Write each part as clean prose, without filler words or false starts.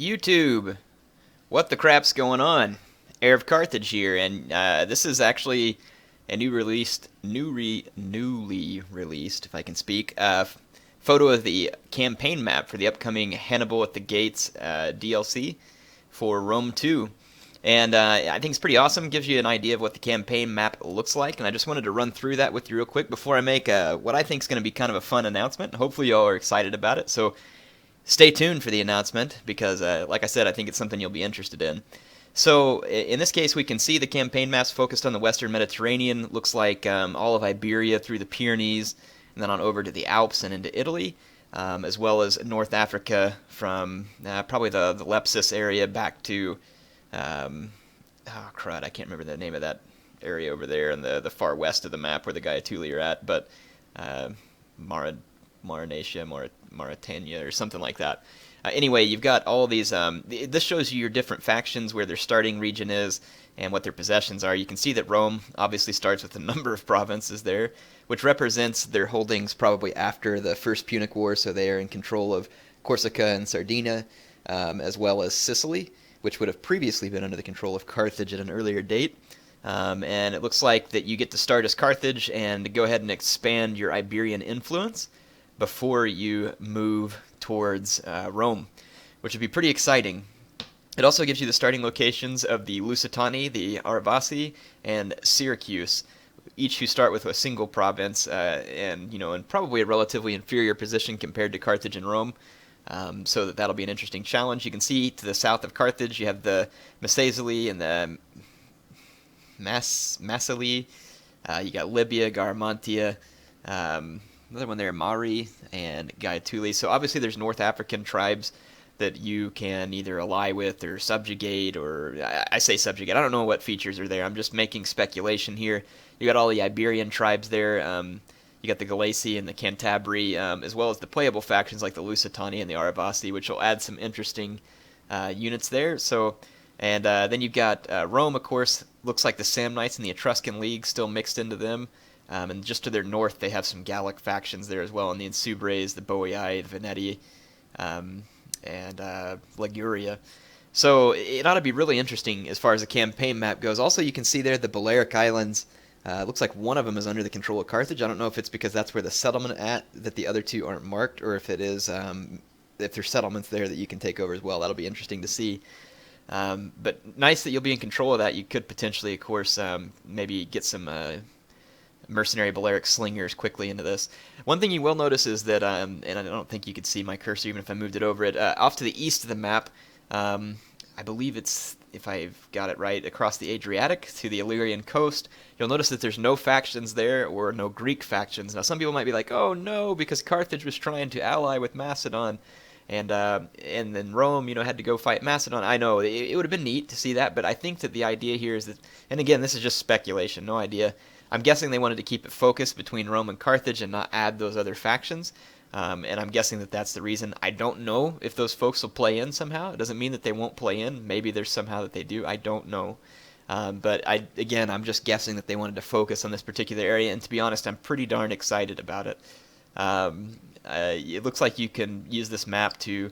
YouTube? What the crap's going on? HeirofCarthage here, and this is actually a newly released, if I can speak, photo of the campaign map for the upcoming Hannibal at the Gates DLC for Rome 2. And I think it's pretty awesome. Gives you an idea of what the campaign map looks like, and I just wanted to run through that with you real quick before I make what I think is going to be kind of a fun announcement. Hopefully, y'all are excited about it. So stay tuned for the announcement because, like I said, I think it's something you'll be interested in. So in this case, we can see the campaign maps focused on the Western Mediterranean. Looks like all of Iberia through the Pyrenees, and then on over to the Alps and into Italy, as well as North Africa from probably the Lepsis area back to, oh crud, I can't remember the name of that area over there in the far west of the map where the Gaiatuli are at, but Mauritania or something like that. Anyway, you've got all these. This shows you your different factions, where their starting region is, and what their possessions are. You can see that Rome obviously starts with a number of provinces there, which represents their holdings probably after the First Punic War, so they are in control of Corsica and Sardinia, as well as Sicily, which would have previously been under the control of Carthage at an earlier date. And it looks like that you get to start as Carthage and go ahead and expand your Iberian influence before you move towards Rome, which would be pretty exciting. It also gives you the starting locations of the Lusitani, the Arvasi, and Syracuse, each who start with a single province, and in probably a relatively inferior position compared to Carthage and Rome. So that'll be an interesting challenge. You can see to the south of Carthage, you have the Massazeli and the Massili. You got Libya, Garamantia. Another one there, Mari and Gaiatuli. So obviously there's North African tribes that you can either ally with or subjugate, or I say subjugate. I don't know what features are there. I'm just making speculation here. You got all the Iberian tribes there. You got the Galaci and the Cantabri, as well as the playable factions like the Lusitani and the Arvasi, which will add some interesting units there. So, and then you've got Rome, of course. Looks like the Samnites and the Etruscan League still mixed into them. And just to their north, they have some Gallic factions there as well, and the Insubres, the Boii, the Veneti, and Liguria. So it ought to be really interesting as far as the campaign map goes. Also, you can see there the Balearic Islands. Looks like one of them is under the control of Carthage. I don't know if it's because that's where the settlement at that the other two aren't marked, or if it is if there's settlements there that you can take over as well. That'll be interesting to see. But nice that you'll be in control of that. You could potentially, of course, maybe get some mercenary Balearic slingers quickly into this. One thing you will notice is that, and I don't think you could see my cursor even if I moved it over it, off to the east of the map, I believe it's, if I've got it right, across the Adriatic to the Illyrian coast, you'll notice that there's no factions there, or no Greek factions. Now some people might be like, oh no, because Carthage was trying to ally with Macedon, and then Rome, had to go fight Macedon. I know, it would have been neat to see that, but I think that the idea here is that, and again, this is just speculation, no idea. I'm guessing they wanted to keep it focused between Rome and Carthage and not add those other factions, and I'm guessing that that's the reason. I don't know if those folks will play in somehow. It doesn't mean that they won't play in. Maybe there's somehow that they do. I don't know. But I'm just guessing that they wanted to focus on this particular area, and to be honest, I'm pretty darn excited about it. It looks like you can use this map to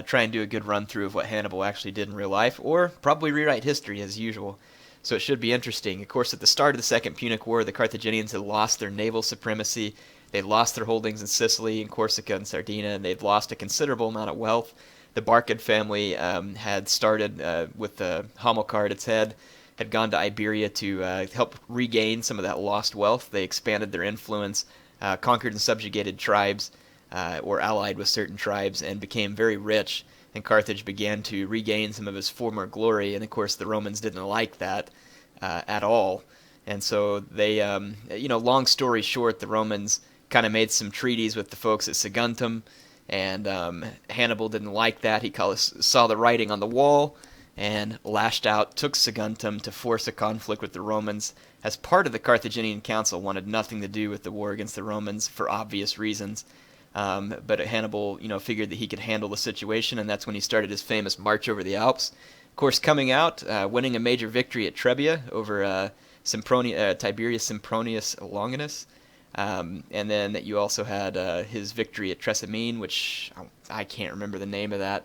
try and do a good run-through of what Hannibal actually did in real life, or probably rewrite history as usual. So it should be interesting. Of course, at the start of the Second Punic War, the Carthaginians had lost their naval supremacy. They'd lost their holdings in Sicily and Corsica and Sardinia, and they'd lost a considerable amount of wealth. The Barcid family had started with Hamilcar at its head, had gone to Iberia to help regain some of that lost wealth. They expanded their influence, conquered and subjugated tribes, or allied with certain tribes, and became very rich. And Carthage began to regain some of his former glory, and of course the Romans didn't like that at all. And so they, long story short, the Romans kind of made some treaties with the folks at Saguntum, and Hannibal didn't like that. He saw the writing on the wall and lashed out, took Saguntum to force a conflict with the Romans. As part of the Carthaginian Council, wanted nothing to do with the war against the Romans for obvious reasons. But Hannibal, figured that he could handle the situation, and that's when he started his famous march over the Alps. Of course, coming out, winning a major victory at Trebia over Tiberius Sempronius Longinus. And then you also had his victory at Trasimene, which I can't remember the name of that.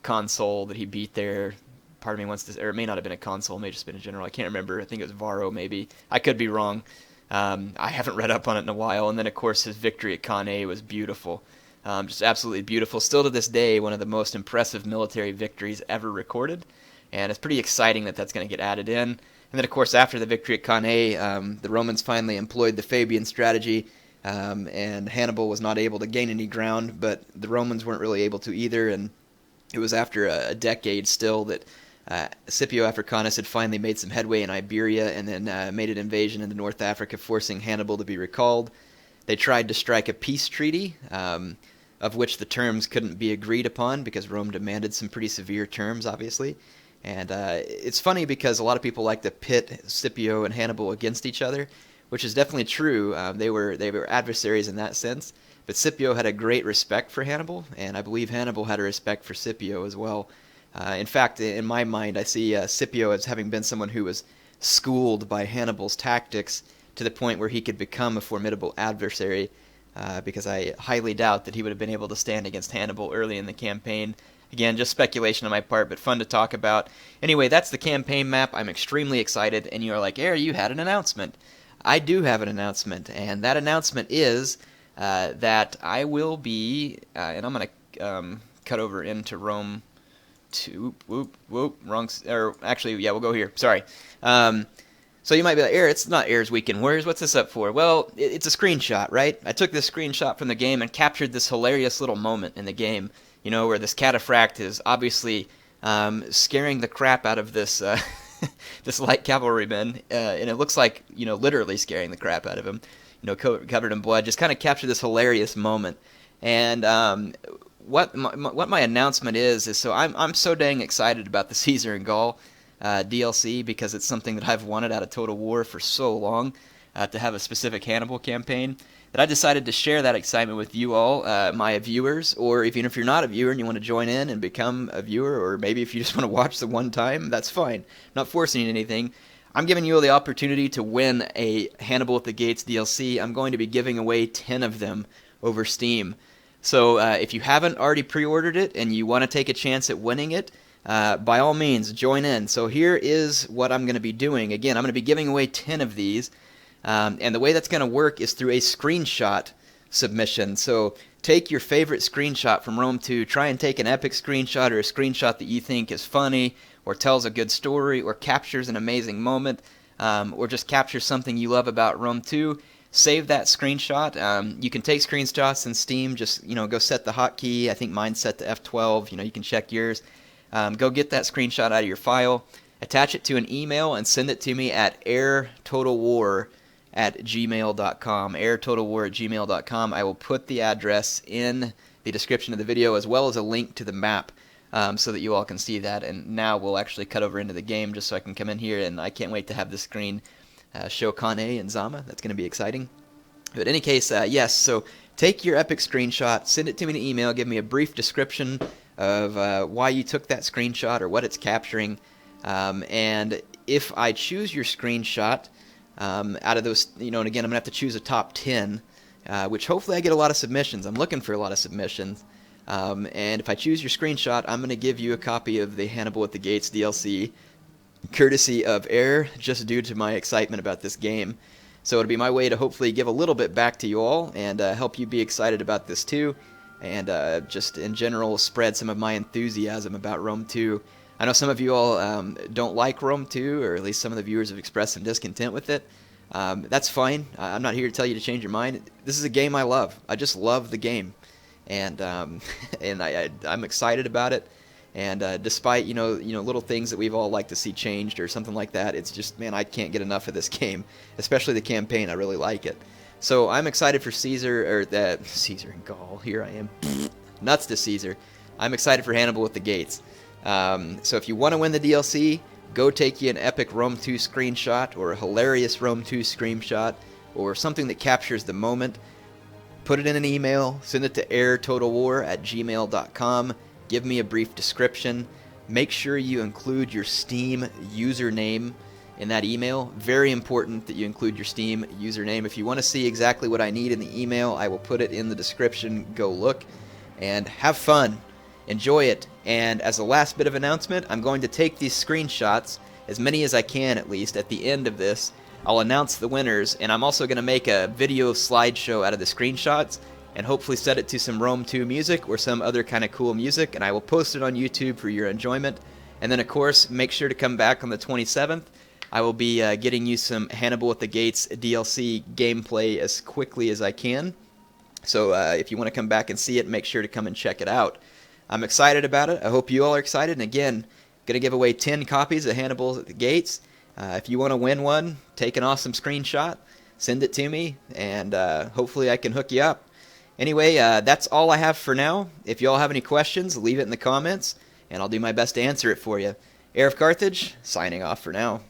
consul that he beat there. Part of me wants to, or it may not have been a consul, it may have just been a general. I can't remember. I think it was Varro, maybe. I could be wrong. I haven't read up on it in a while. And then, of course, his victory at Cannae was beautiful. Just absolutely beautiful. Still to this day, one of the most impressive military victories ever recorded. And it's pretty exciting that that's going to get added in. And then, of course, after the victory at Cannae, the Romans finally employed the Fabian strategy, and Hannibal was not able to gain any ground, but the Romans weren't really able to either. And it was after a decade still that Scipio Africanus had finally made some headway in Iberia and then made an invasion into North Africa, forcing Hannibal to be recalled. They tried to strike a peace treaty, of which the terms couldn't be agreed upon because Rome demanded some pretty severe terms, obviously. And it's funny because a lot of people like to pit Scipio and Hannibal against each other, which is definitely true. They were adversaries in that sense. But Scipio had a great respect for Hannibal, and I believe Hannibal had a respect for Scipio as well. In fact, in my mind, I see Scipio as having been someone who was schooled by Hannibal's tactics to the point where he could become a formidable adversary, because I highly doubt that he would have been able to stand against Hannibal early in the campaign. Again, just speculation on my part, but fun to talk about. Anyway, that's the campaign map. I'm extremely excited, and you're like, Air, you had an announcement. I do have an announcement, and that announcement is that I will be, and I'm going to cut over into Rome to, wrong, or actually, yeah, we'll go here, sorry. So you might be like, Air, it's not Air's Weekend Warriors, what's this up for? Well, it's a screenshot, right? I took this screenshot from the game and captured this hilarious little moment in the game, where this cataphract is obviously scaring the crap out of this this light cavalryman, and it looks like, literally scaring the crap out of him, covered in blood. Just kind of capture this hilarious moment. And what my announcement is so I'm so dang excited about the Caesar and Gaul DLC, because it's something that I've wanted out of Total War for so long, to have a specific Hannibal campaign, that I decided to share that excitement with you all, my viewers, or even if you're not a viewer and you want to join in and become a viewer, or maybe if you just want to watch the one time, that's fine. I'm not forcing anything. I'm giving you all the opportunity to win a Hannibal at the Gates DLC. I'm going to be giving away 10 of them over Steam. So if you haven't already pre-ordered it and you want to take a chance at winning it, by all means, join in. So here is what I'm going to be doing. Again, I'm going to be giving away 10 of these. And the way that's going to work is through a screenshot submission. So take your favorite screenshot from Rome 2. Try and take an epic screenshot, or a screenshot that you think is funny or tells a good story or captures an amazing moment, or just captures something you love about Rome 2. Save that screenshot. You can take screenshots in Steam. Just go set the hotkey. I think mine's set to F12. You can check yours. Go get that screenshot out of your file. Attach it to an email and send it to me at airtotalwar@gmail.com. airtotalwar@gmail.com. I will put the address in the description of the video, as well as a link to the map, so that you all can see that. And now we'll actually cut over into the game just so I can come in here, and I can't wait to have this screen show Cannae and Zama. That's going to be exciting. But in any case, yes, so take your epic screenshot, send it to me in an email, give me a brief description of why you took that screenshot or what it's capturing. And if I choose your screenshot out of those, and again, I'm going to have to choose a top 10, which hopefully I get a lot of submissions. I'm looking for a lot of submissions. And if I choose your screenshot, I'm going to give you a copy of the Hannibal at the Gates DLC, courtesy of Air, just due to my excitement about this game. So it'll be my way to hopefully give a little bit back to you all and help you be excited about this too, and just in general spread some of my enthusiasm about Rome 2. I know some of you all don't like Rome 2, or at least some of the viewers have expressed some discontent with it. That's fine. I'm not here to tell you to change your mind. This is a game I love. I just love the game, and I'm excited about it. And despite little things that we've all liked to see changed or something like that, it's just, man, I can't get enough of this game, especially the campaign. I really like it. So I'm excited for Caesar and Gaul. Here I am, nuts to Caesar. I'm excited for Hannibal at the Gates. So if you want to win the DLC, go take you an epic Rome 2 screenshot, or a hilarious Rome 2 screenshot, or something that captures the moment. Put it in an email, send it to airtotalwar@gmail.com. Give me a brief description. Make sure you include your Steam username in that email. Very important that you include your Steam username. If you want to see exactly what I need in the email, I will put it in the description. Go look and have fun Enjoy it. And as a last bit of announcement, I'm going to take these screenshots, as many as I can at least, at the end of this. I'll announce the winners, and I'm also going to make a video slideshow out of the screenshots and hopefully set it to some Rome 2 music or some other kind of cool music, and I will post it on YouTube for your enjoyment. And then, of course, make sure to come back on the 27th. I will be getting you some Hannibal at the Gates DLC gameplay as quickly as I can. So if you want to come back and see it, make sure to come and check it out. I'm excited about it. I hope you all are excited. And again, going to give away 10 copies of Hannibal at the Gates. If you want to win one, take an awesome screenshot, send it to me, and hopefully I can hook you up. Anyway, that's all I have for now. If you all have any questions, leave it in the comments, and I'll do my best to answer it for you. HeirofCarthage, signing off for now.